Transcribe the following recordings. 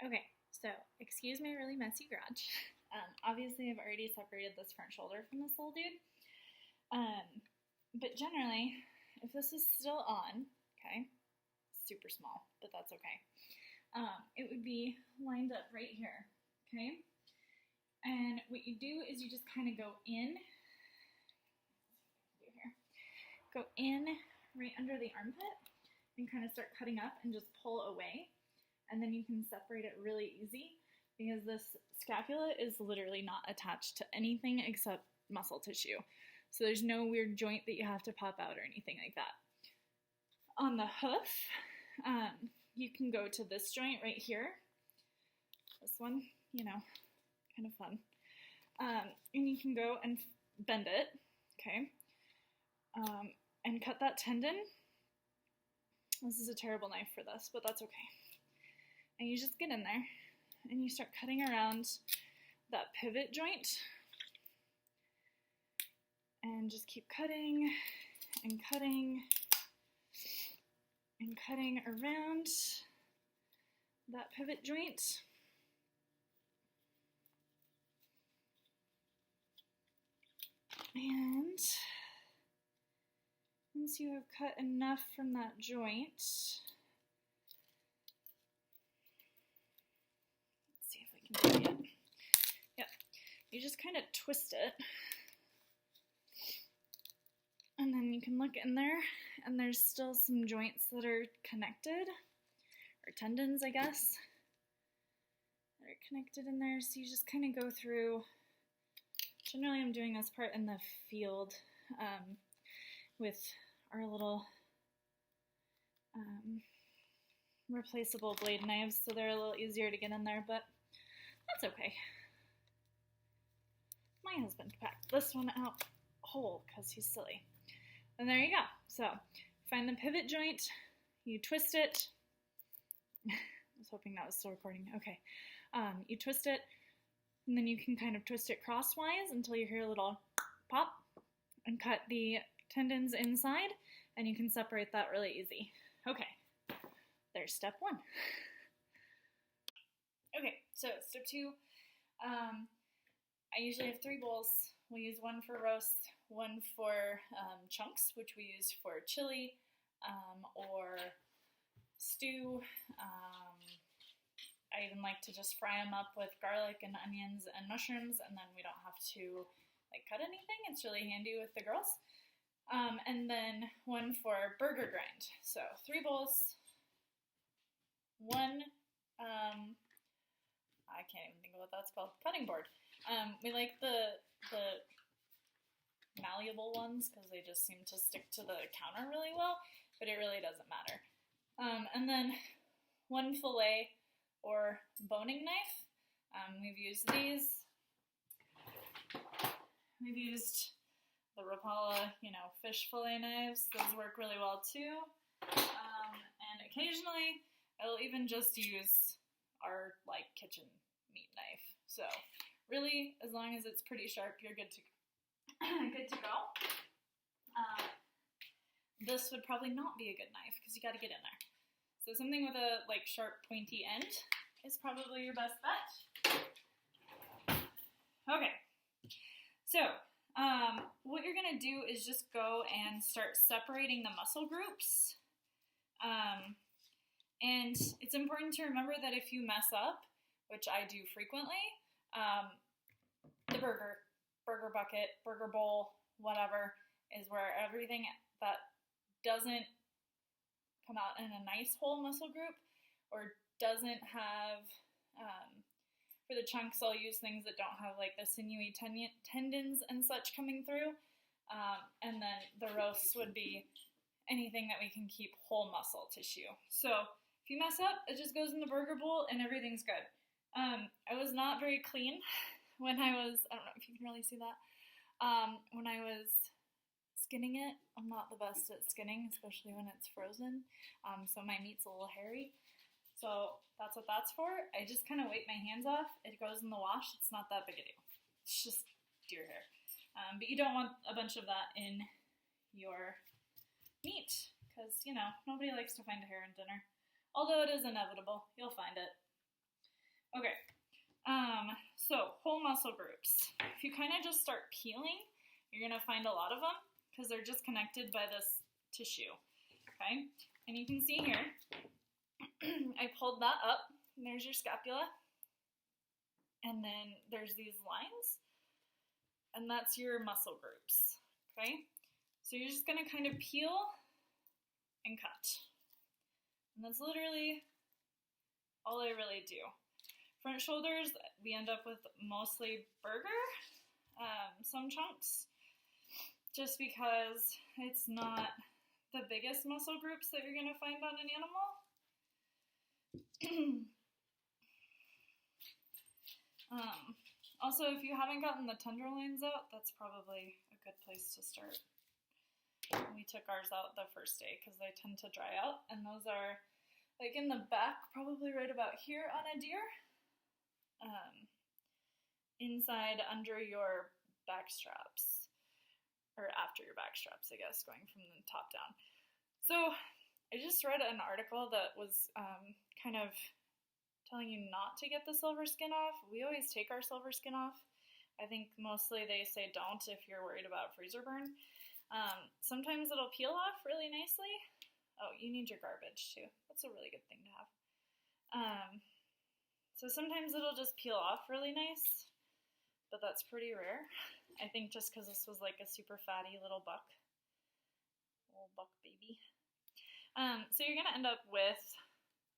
Okay, so excuse my really messy garage. Obviously, I've already separated this front shoulder from this little dude. Um, but generally, if this is still on, okay, super small, but that's okay. It would be lined up right here, okay? And what you do is you just kind of go in, go in right under the armpit and kind of start cutting up and just pull away. And then you can separate it really easy because this scapula is literally not attached to anything except muscle tissue. So there's no weird joint that you have to pop out or anything like that. On the hoof, you can go to this joint right here. This one, kind of fun. And you can go and bend it, okay, and cut that tendon. This is a terrible knife for this, but that's okay. And you just get in there and you start cutting around that pivot joint and just keep cutting and cutting and cutting around that pivot joint. And once you have cut enough from that joint, let's see if we can do it. Yep, you just kind of twist it, and then you can look in there, and there's still some joints that are connected, or tendons, I guess, that are connected in there. So you just kind of go through. Generally, I'm doing this part in the field with our little replaceable blade knives, so they're a little easier to get in there, but that's okay. My husband packed this one out whole because he's silly. And there you go. So find the pivot joint, you twist it. I was hoping that was still recording. Okay. You twist it, and then you can kind of twist it crosswise until you hear a little pop, and cut the tendons inside, and you can separate that really easy. Okay, there's step one. Okay, so step two, I usually have 3 bowls. We use one for roast, one for chunks, which we use for chili or stew. I even like to just fry them up with garlic and onions and mushrooms, and then we don't have to cut anything. It's really handy with the girls. And then one for burger grind. So 3 bowls, one, I can't even think of what that's called, cutting board. We like the malleable ones because they just seem to stick to the counter really well, but it really doesn't matter. And then one fillet or boning knife. We've used these. We've used the Rapala, fish fillet knives. Those work really well too. And occasionally, I'll even just use our kitchen meat knife. So really, as long as it's pretty sharp, you're good to go. This would probably not be a good knife because you got to get in there. So something with a sharp, pointy end is probably your best bet. Okay. So what you're going to do is just go and start separating the muscle groups. And it's important to remember that if you mess up, which I do frequently, the burger bucket, burger bowl, whatever, is where everything that doesn't come out in a nice whole muscle group or doesn't have, for the chunks I'll use things that don't have the sinewy tendons and such coming through, and then the roasts would be anything that we can keep whole muscle tissue. So if you mess up, it just goes in the burger bowl and everything's good. I was not very clean when I don't know if you can really see that, when I was skinning it. I'm not the best at skinning, especially when it's frozen, so my meat's a little hairy. So that's what that's for. I just kind of wipe my hands off. It goes in the wash. It's not that big a deal. It's just deer hair. But you don't want a bunch of that in your meat because, nobody likes to find a hair in dinner. Although it is inevitable. You'll find it. muscle groups. If you kind of just start peeling, you're going to find a lot of them because they're just connected by this tissue, okay? And you can see here, I pulled that up, and there's your scapula, and then there's these lines, and that's your muscle groups, okay? So you're just going to kind of peel and cut. And that's literally all I really do. Front shoulders, we end up with mostly burger, some chunks, just because it's not the biggest muscle groups that you're going to find on an animal. Also, if you haven't gotten the tenderloins out, that's probably a good place to start. We took ours out the first day because they tend to dry out, and those are like in the back, probably right about here on a deer. Inside under your back straps, or after your back straps, I guess, going from the top down. So I just read an article that was kind of telling you not to get the silver skin off. We always take our silver skin off. I think mostly they say don't if you're worried about freezer burn. Sometimes it'll peel off really nicely. Oh, you need your garbage too. That's a really good thing to have. So sometimes it'll just peel off really nice, but that's pretty rare. I think just because this was like a super fatty little buck baby. So you're gonna end up with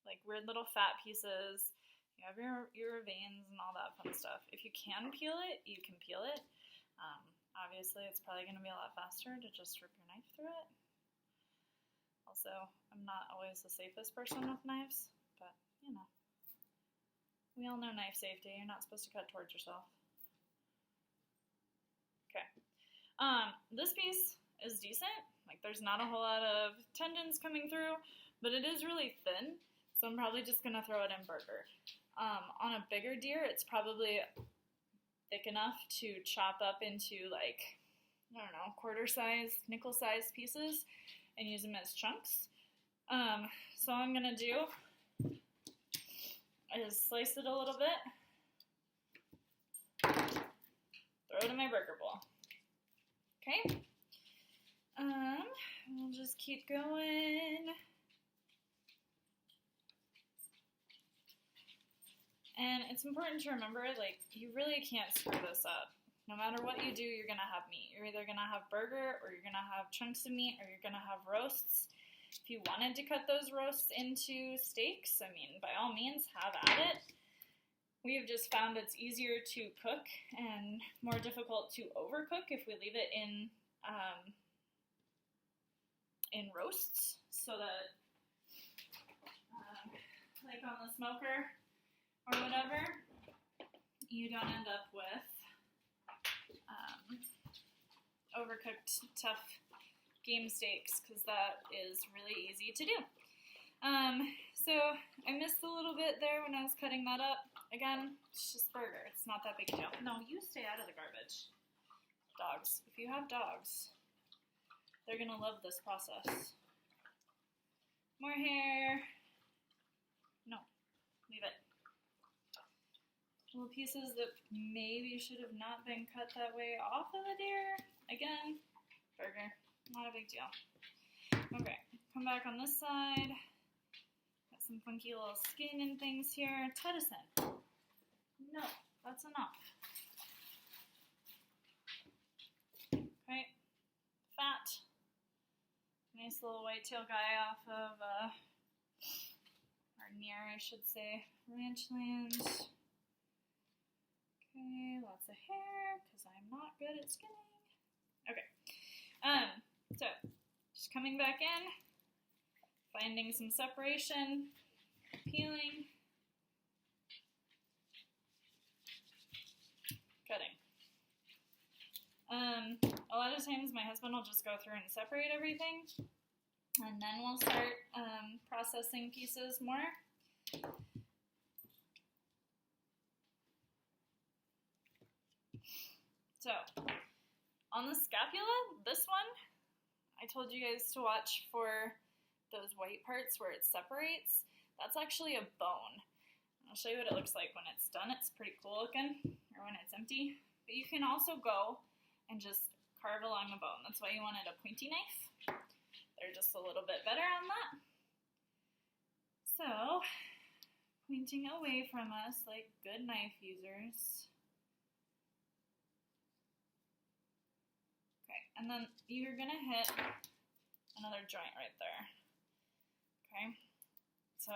like weird little fat pieces. You have your veins and all that fun stuff. If you can peel it, you can peel it. Obviously, it's probably gonna be a lot faster to just rip your knife through it. Also, I'm not always the safest person with knives, but you know. We all know knife safety. You're not supposed to cut towards yourself. Okay. This piece is decent. Like there's not a whole lot of tendons coming through, but it is really thin, so I'm probably just gonna throw it in burger. On a bigger deer, it's probably thick enough to chop up into like, I don't know, quarter-size, nickel-size pieces and use them as chunks. So all I'm gonna do I just slice it a little bit, throw it in my burger bowl. Okay. We'll just keep going. And it's important to remember, like, you really can't screw this up. No matter what you do, you're gonna have meat. You're either gonna have burger, or you're gonna have chunks of meat, or you're gonna have roasts. If you wanted to cut those roasts into steaks, I mean, by all means, have at it. We have just found it's easier to cook and more difficult to overcook if we leave it in roasts, so that, like on the smoker or whatever, you don't end up with overcooked, tough game steaks, because that is really easy to do. So I missed a little bit there when I was cutting that up. Again, it's just burger. It's not that big a deal. No, you stay out of the garbage. Dogs. If you have dogs, they're gonna love this process. More hair. No, leave it. Little pieces that maybe should have not been cut that way off of the deer. Again, burger. Not a big deal. Okay, come back on this side. Got some funky little skin and things here. Tedison. No, that's enough. Okay, fat. Nice little whitetail guy off of, or near, I should say, ranch lands. Okay, lots of hair, because I'm not good at skinning. Okay. So, just coming back in, finding some separation, peeling, cutting. A lot of times my husband will just go through and separate everything, and then we'll start processing pieces more. So, on the scapula, this one, I told you guys to watch for those white parts where it separates. That's actually a bone. I'll show you what it looks like when it's done. It's pretty cool looking. or when it's empty. But you can also go and just carve along the bone. That's why you wanted a pointy knife. They're just a little bit better on that. So, pointing away from us like good knife users. Okay, and then you're gonna hit another joint right there. Okay, so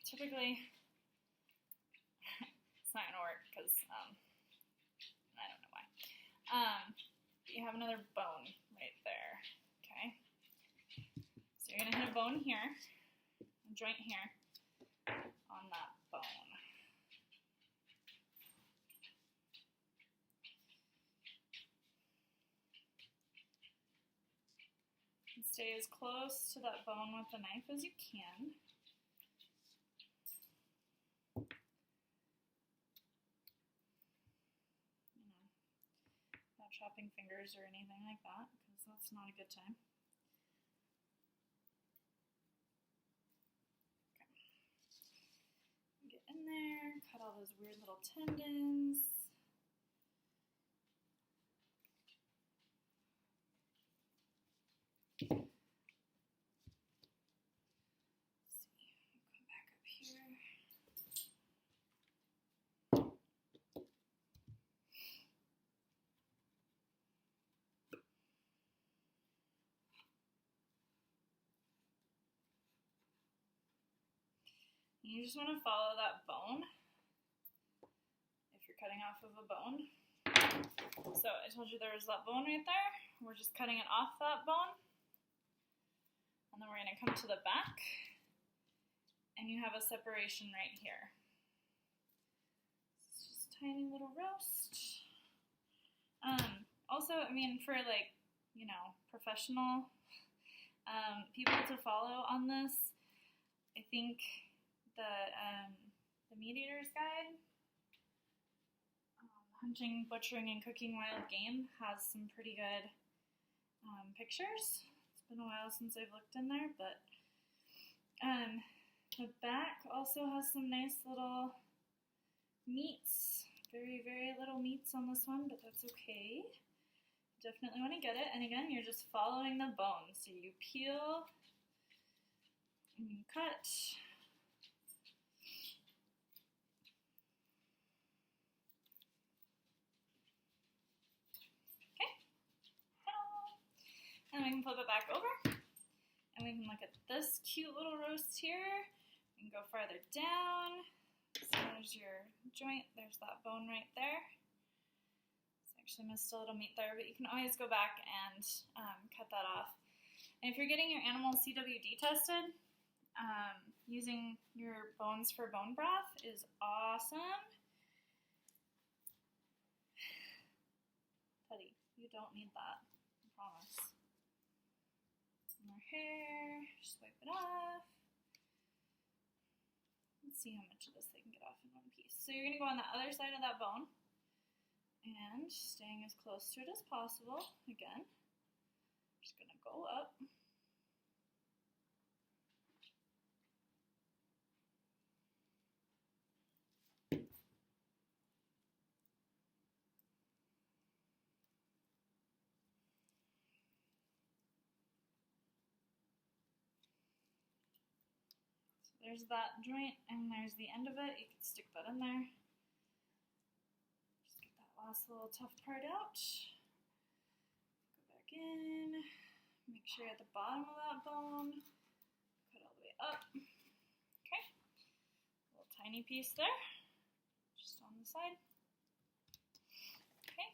typically it's not gonna work because I don't know why. You have another bone right there. Okay, so you're gonna hit a bone here, a joint here, on that bone. And stay as close to that bone with the knife as you can. Not chopping fingers or anything like that, because that's not a good time. Okay. Get in there, cut all those weird little tendons. You just want to follow that bone if you're cutting off of a bone. So I told you there was that bone right there. We're just cutting it off that bone. And then we're going to come to the back. And you have a separation right here. It's just a tiny little roast. Also, I mean, for like, you know, professional people to follow on this, I think the Meat Eater's Guide, Hunting, Butchering, and Cooking Wild Game, has some pretty good pictures. It's been a while since I've looked in there, but the back also has some nice little meats. Very, very little meats on this one, but that's okay. Definitely want to get it. And again, you're just following the bone. So you peel and you cut. Okay. And we can flip it back over. And we can look at this cute little roast here. We can go farther down. So there's your joint. There's that bone right there. Actually missed a little meat there, but you can always go back and cut that off. And if you're getting your animal CWD tested, using your bones for bone broth is awesome. Teddy, you don't need that, I promise. More hair, just wipe it off. Let's see how much of this they can get off in one piece. So you're gonna go on the other side of that bone. And staying as close to it as possible. Again, just going to go up. So there's that joint, and there's the end of it. You can stick that in there. Last little tough part out. Go back in. Make sure you're at the bottom of that bone. Cut all the way up. Okay. Little tiny piece there. Just on the side. Okay.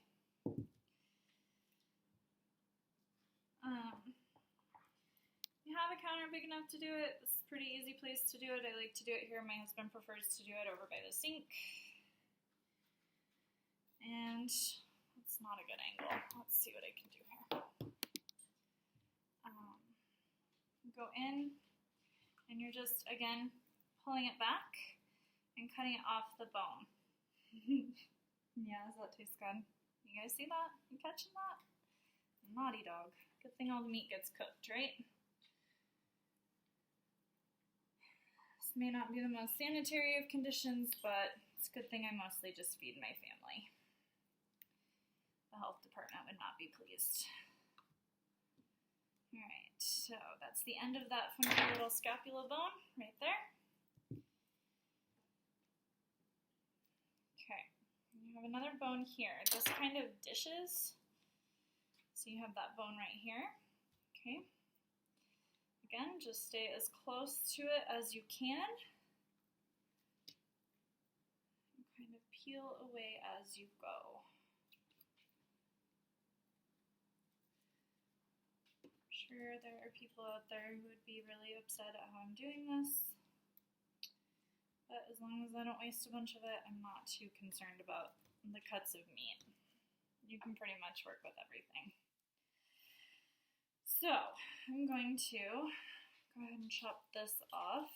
You have a counter big enough to do it. This is a pretty easy place to do it. I like to do it here. My husband prefers to do it over by the sink. And it's not a good angle. Let's see what I can do here. Go in, and you're just, again, pulling it back and cutting it off the bone. Yeah, does that taste good? You guys see that? You catching that? Naughty dog. Good thing all the meat gets cooked, right? This may not be the most sanitary of conditions, but it's a good thing I mostly just feed my family. the health department would not be pleased. All right, so that's the end of that funky little scapula bone right there. Okay, you have another bone here. This kind of dishes. So you have that bone right here. Okay. Again, just stay as close to it as you can. And kind of peel away as you go. Sure, there are people out there who would be really upset at how I'm doing this, but as long as I don't waste a bunch of it, I'm not too concerned about the cuts of meat. You can pretty much work with everything. So I'm going to go ahead and chop this off.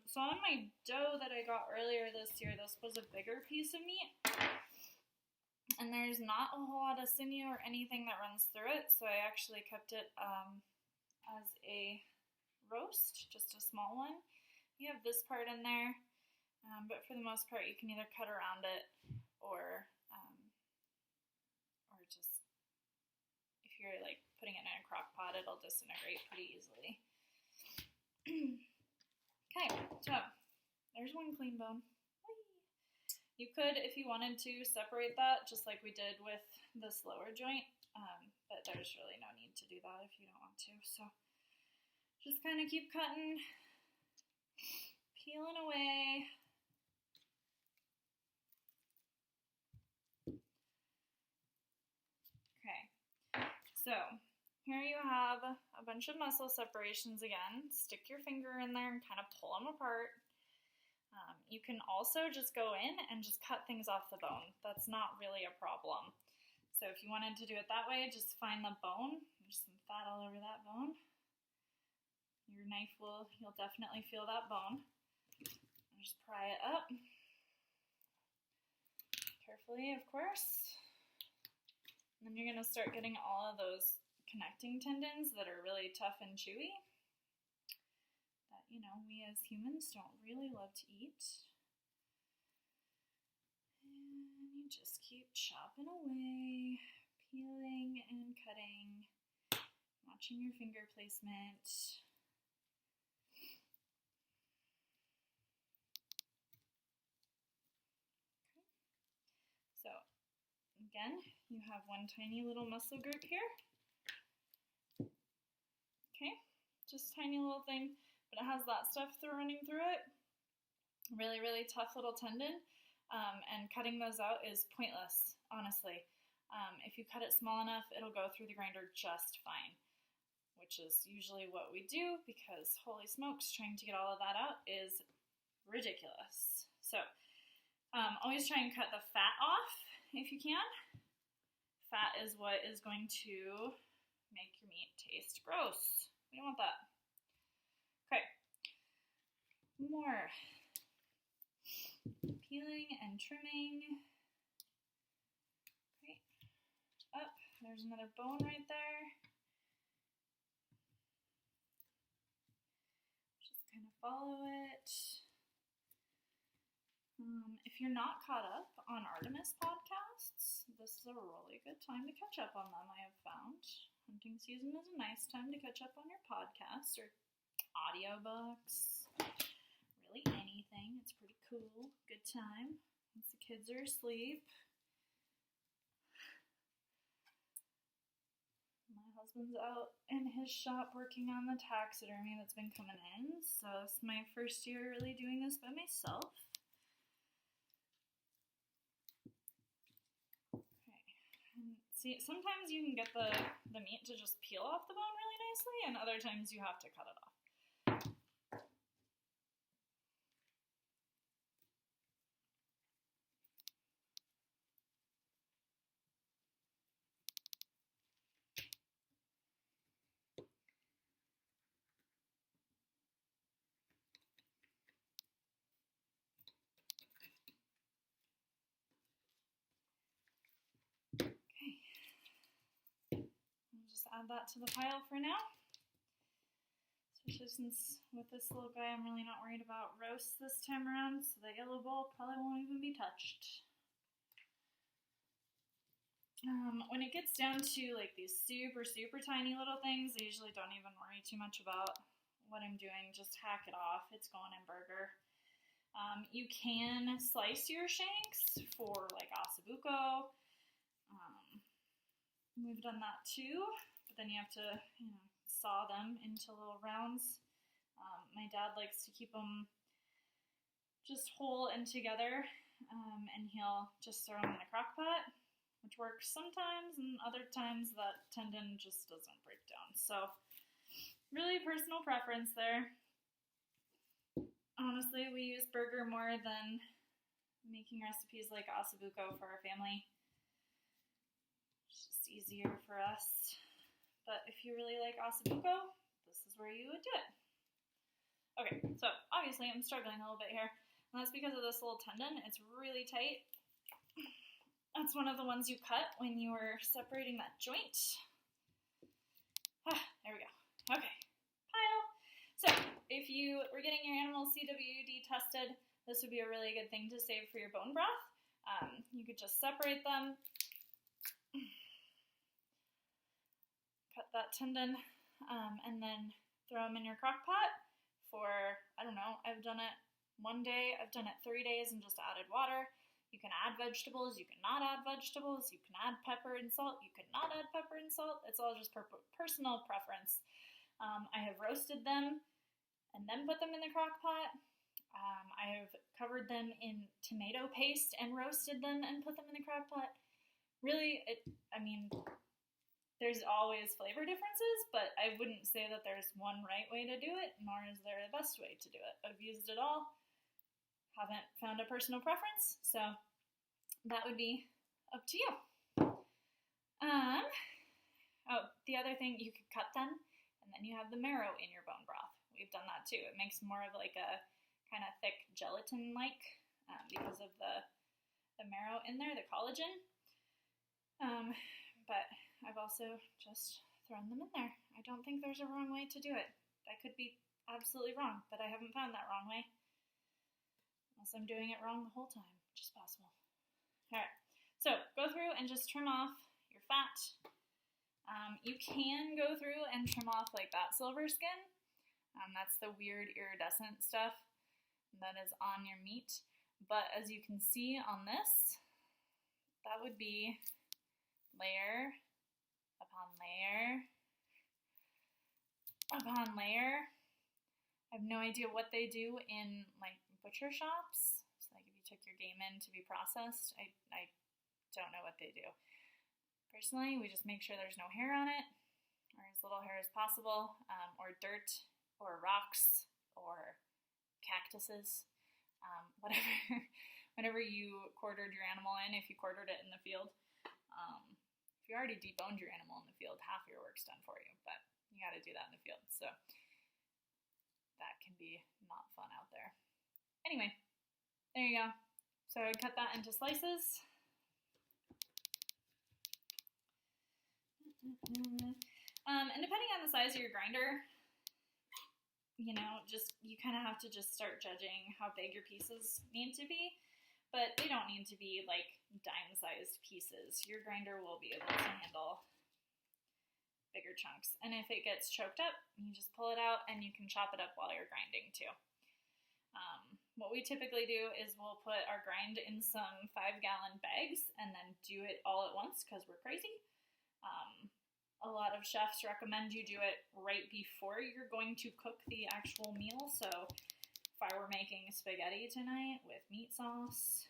So on my dough that I got earlier this year, this was a bigger piece of meat. And there's not a whole lot of sinew or anything that runs through it, so I actually kept it as a roast, just a small one. You have this part in there, but for the most part you can either cut around it or just, if you're like putting it in a crock pot, it'll disintegrate pretty easily. Okay, so there's one clean bone. You could, if you wanted to, separate that just like we did with this lower joint, but there's really no need to do that if you don't want to. So just kind of keep cutting, peeling away. Okay, so here you have a bunch of muscle separations again. Stick your finger in there and kind of pull them apart. You can also just go in and just cut things off the bone. That's not really a problem. So if you wanted to do it that way, just find the bone. There's some fat all over that bone. Your knife you'll definitely feel that bone. And just pry it up. Carefully, of course. And then you're going to start getting all of those connecting tendons that are really tough and chewy. You know, we as humans don't really love to eat. And you just keep chopping away, peeling and cutting, watching your finger placement. Okay. So, again, you have one tiny little muscle group here. Okay, just tiny little thing. But it has that stuff running through it. Really, really tough little tendon. And cutting those out is pointless, honestly. If you cut it small enough, it'll go through the grinder just fine, which is usually what we do because, holy smokes, trying to get all of that out is ridiculous. So always try and cut the fat off if you can. Fat is what is going to make your meat taste gross. We don't want that. Okay, more peeling and trimming. Okay, up, there's another bone right there. Just kind of follow it. If you're not caught up on Artemis podcasts, this is a really good time to catch up on them, I have found. Hunting season is a nice time to catch up on your podcasts or audiobooks, really anything. It's pretty cool. Good time. Once the kids are asleep. My husband's out in his shop working on the taxidermy that's been coming in, so it's my first year really doing this by myself. Okay. And see, sometimes you can get the meat to just peel off the bone really nicely, and other times you have to cut it off. Add that to the pile for now. Especially since with this little guy I'm really not worried about roast this time around, so the yellow bowl probably won't even be touched. When it gets down to like these super, super tiny little things, I usually don't even worry too much about what I'm doing. Just hack it off. It's going in burger. You can slice your shanks for like ossobuco. We've done that too, but then you have to, saw them into little rounds. My dad likes to keep them just whole and together, and he'll just throw them in the crock pot, which works sometimes, and other times that tendon just doesn't break down. So really personal preference there. Honestly, we use burger more than making recipes like ossobuco for our family. It's just easier for us. But if you really like ossobuco, this is where you would do it. Okay, so obviously I'm struggling a little bit here, and that's because of this little tendon. It's really tight. That's one of the ones you cut when you were separating that joint. There we go. Okay, pile. So if you were getting your animal CWD tested, this would be a really good thing to save for your bone broth. You could just separate them, cut that tendon, and then throw them in your crock pot for, I don't know, I've done it one day, I've done it 3 days and just added water. You can add vegetables, you can not add vegetables, you can add pepper and salt, you can not add pepper and salt. It's all just personal preference. I have roasted them and then put them in the crock pot. I have covered them in tomato paste and roasted them and put them in the crock pot. Really, there's always flavor differences, but I wouldn't say that there's one right way to do it, nor is there a best way to do it. I've used it all, haven't found a personal preference, so that would be up to you. The other thing, you could cut them, and then you have the marrow in your bone broth. We've done that too. It makes more of like a kind of thick gelatin-like because of the marrow in there, the collagen. But I've also just thrown them in there. I don't think there's a wrong way to do it. I could be absolutely wrong, but I haven't found that wrong way. Unless I'm doing it wrong the whole time, which is possible. Alright, so go through and just trim off your fat. You can go through and trim off like that silver skin. That's the weird iridescent stuff that is on your meat. But as you can see on this, that would be layer upon layer upon layer. I have no idea what they do in like butcher shops. So like if you took your game in to be processed, I don't know what they do. Personally, we just make sure there's no hair on it, or as little hair as possible, or dirt, or rocks, or cactuses, whatever. Whenever you quartered your animal in, if you quartered it in the field, if you already deboned your animal in the field, half your work's done for you, but you got to do that in the field, so that can be not fun out there. Anyway, there you go. So I would cut that into slices. And depending on the size of your grinder, you kind of have to just start judging how big your pieces need to be. But they don't need to be like dime-sized pieces. Your grinder will be able to handle bigger chunks. And if it gets choked up, you just pull it out and you can chop it up while you're grinding too. What we typically do is we'll put our grind in some 5-gallon bags and then do it all at once because we're crazy. A lot of chefs recommend you do it right before you're going to cook the actual meal. So if I were making spaghetti tonight with meat sauce,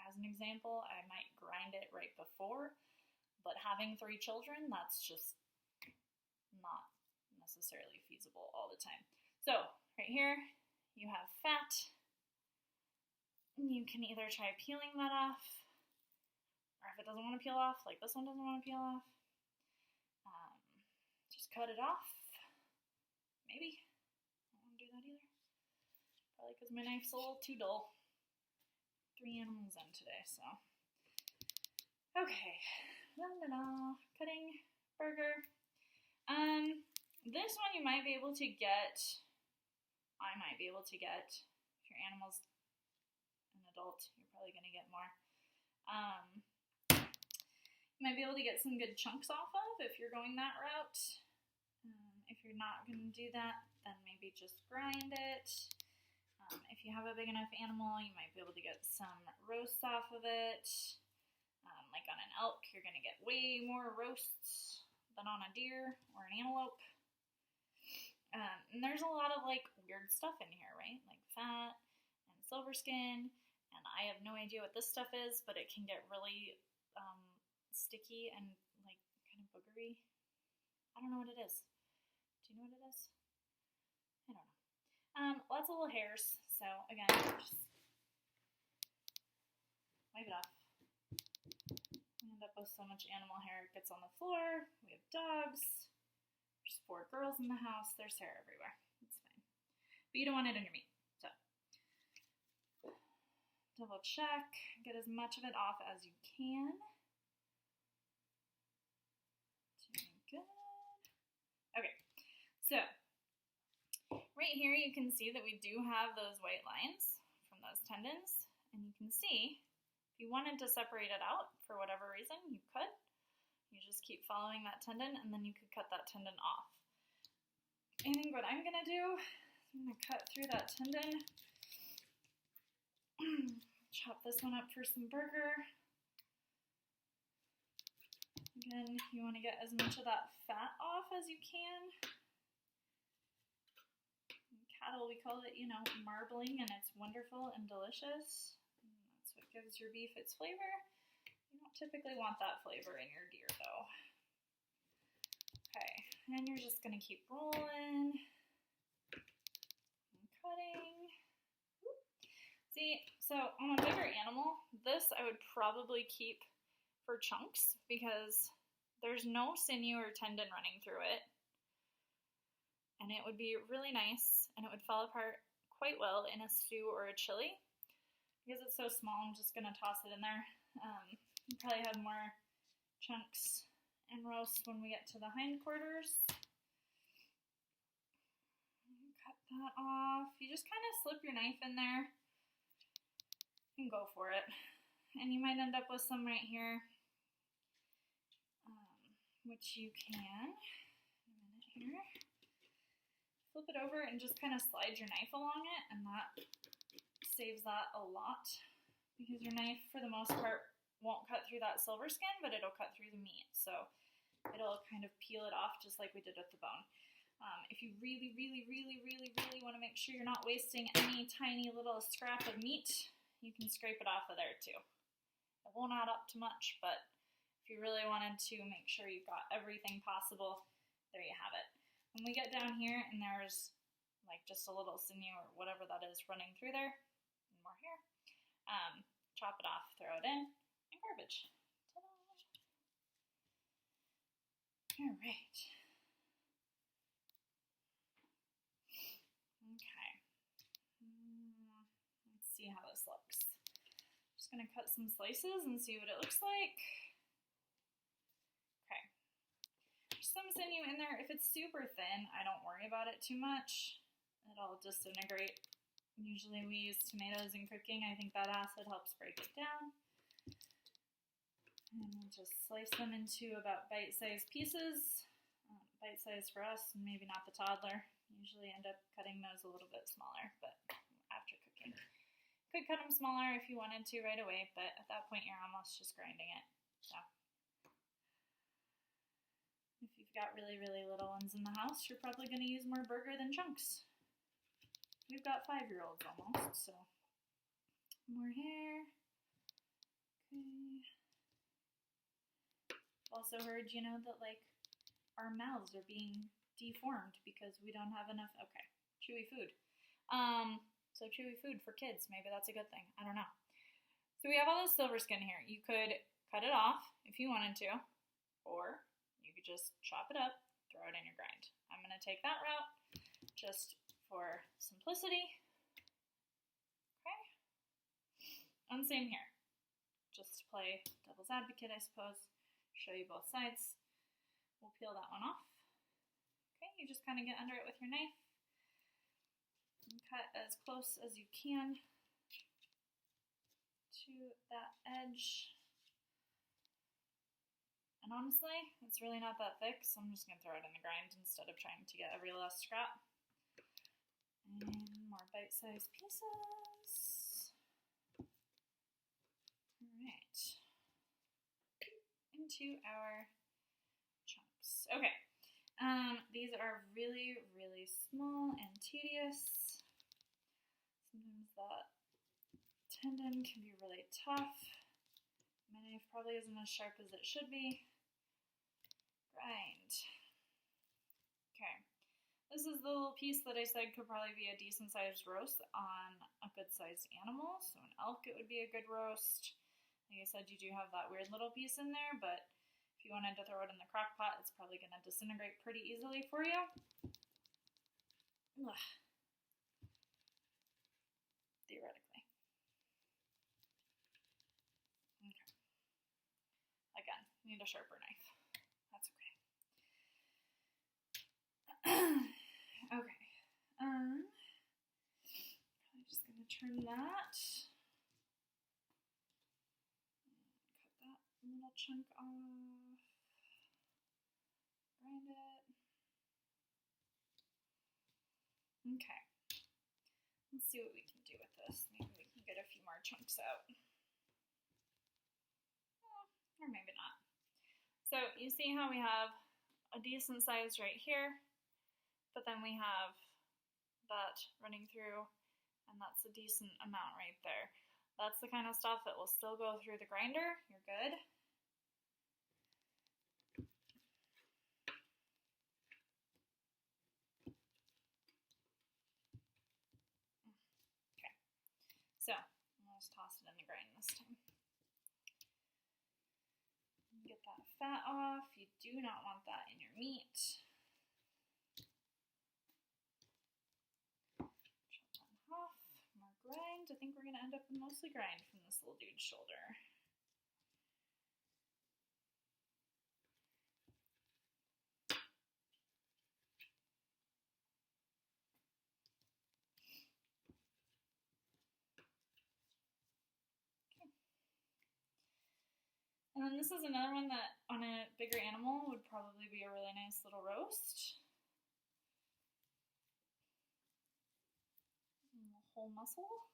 as an example, I might grind it right before. But having 3 children, that's just not necessarily feasible all the time. So right here, you have fat. You can either try peeling that off, or if it doesn't want to peel off, like this one doesn't want to peel off, just cut it off. Maybe. I don't want to do that either. Probably because my knife's a little too dull. 3 animals in today, so. Okay. Cutting burger. This one you might be able to get. I might be able to get. If your animal's an adult, you're probably going to get more. You might be able to get some good chunks off of if you're going that route. If you're not going to do that, then maybe just grind it. If you have a big enough animal, you might be able to get some roasts off of it. Like on an elk, you're going to get way more roasts than on a deer or an antelope. And there's a lot of like weird stuff in here, right? Like fat and silver skin. And I have no idea what this stuff is, but it can get really sticky and like kind of boogery. I don't know what it is. Do you know what it is? I don't know. Lots of little hairs. So again, just wipe it off. We end up with so much animal hair it gets on the floor. We have dogs. There's 4 girls in the house. There's hair everywhere. It's fine. But you don't want it on your meat. So double check. Get as much of it off as you can. Doing good. Okay. So right here you can see that we do have those white lines from those tendons. And you can see if you wanted to separate it out for whatever reason, you could. You just keep following that tendon, and then you could cut that tendon off. I think what I'm going to do is I'm going to cut through that tendon. Chop this one up for some burger. Again, you want to get as much of that fat off as you can. In cattle, we call it, marbling, and it's wonderful and delicious. And that's what gives your beef its flavor. You don't typically want that flavor in your deer, though. Okay, and you're just going to keep rolling and cutting. See, so on a bigger animal, this I would probably keep for chunks because there's no sinew or tendon running through it. And it would be really nice, and it would fall apart quite well in a stew or a chili. Because it's so small, I'm just going to toss it in there. We'll probably have more chunks and roast when we get to the hindquarters. Cut that off. You just kind of slip your knife in there and go for it. And you might end up with some right here, which you can, a minute here, flip it over and just kind of slide your knife along it, and that saves that a lot because your knife, for the most part, won't cut through that silver skin, but it'll cut through the meat. So it'll kind of peel it off just like we did with the bone. If you really, really, really, really, really want to make sure you're not wasting any tiny little scrap of meat, you can scrape it off of there too. It won't add up to much, but if you really wanted to make sure you've got everything possible, there you have it. When we get down here and there's like just a little sinew or whatever that is running through there, and more here, chop it off, throw it in, and garbage. Ta-da! All right. Okay. Let's see how this looks. Just gonna cut some slices and see what it looks like. Okay. There's some sinew in there. If it's super thin, I don't worry about it too much. It'll disintegrate. Usually we use tomatoes in cooking. I think that acid helps break it down. And we'll just slice them into about bite-sized pieces. Bite-sized for us, and maybe not the toddler. Usually end up cutting those a little bit smaller, but after cooking. Could cut them smaller if you wanted to right away, but at that point you're almost just grinding it. So if you've got really, really little ones in the house, you're probably going to use more burger than chunks. We've got 5-year-olds almost, so more hair. Okay. Also heard, that like our mouths are being deformed because we don't have enough, chewy food. So chewy food for kids, maybe that's a good thing. I don't know. So we have all this silver skin here. You could cut it off if you wanted to, or you could just chop it up, throw it in your grind. I'm going to take that route just for simplicity. Okay. And same here. Just to play devil's advocate, I suppose. Show you both sides. We'll peel that one off. Okay, you just kind of get under it with your knife and cut as close as you can to that edge. And honestly, it's really not that thick, so I'm just going to throw it in the grind instead of trying to get every last scrap. And more bite-sized pieces. Alright. Into our chunks. Okay. These are really, really small and tedious. Sometimes that tendon can be really tough. My knife probably isn't as sharp as it should be. Grind. Okay. This is the little piece that I said could probably be a decent sized roast on a good sized animal. So an elk, it would be a good roast. Like I said, you do have that weird little piece in there, but if you wanted to throw it in the crock pot, it's probably going to disintegrate pretty easily for you. Ugh. Theoretically. Okay. Again, you need a sharper knife. That's okay. Okay. Probably just going to turn that. Cut that little chunk off. Grind it. Okay. Let's see what we can do with this. Maybe we can get a few more chunks out. Or maybe not. So you see how we have a decent size right here, but then we have that running through, and that's a decent amount right there. That's the kind of stuff that will still go through the grinder. You're good. Okay. So I'll just toss it in the grind this time. Get that fat off. You do not want that in your meat. Chop that off. More grind. I think we're going to end up with mostly grind from this little dude's shoulder. And then this is another one that on a bigger animal would probably be a really nice little roast. And the whole muscle.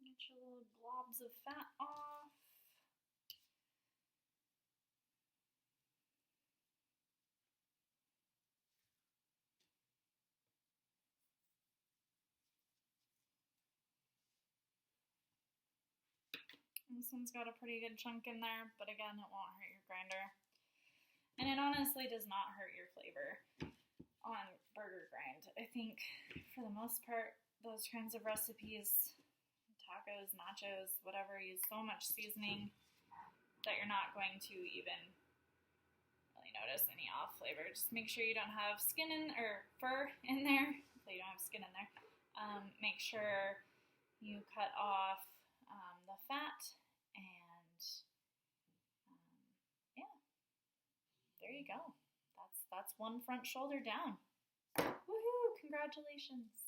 Get your little blobs of fat off. This one's got a pretty good chunk in there, but again, it won't hurt your grinder. And it honestly does not hurt your flavor on burger grind. I think for the most part, those kinds of recipes, tacos, nachos, whatever, use so much seasoning that you're not going to even really notice any off flavor. Just make sure you don't have skin in or fur in there. So you don't have skin in there. Make sure you cut off the fat, and yeah, there you go. That's one front shoulder down. Woohoo! Congratulations.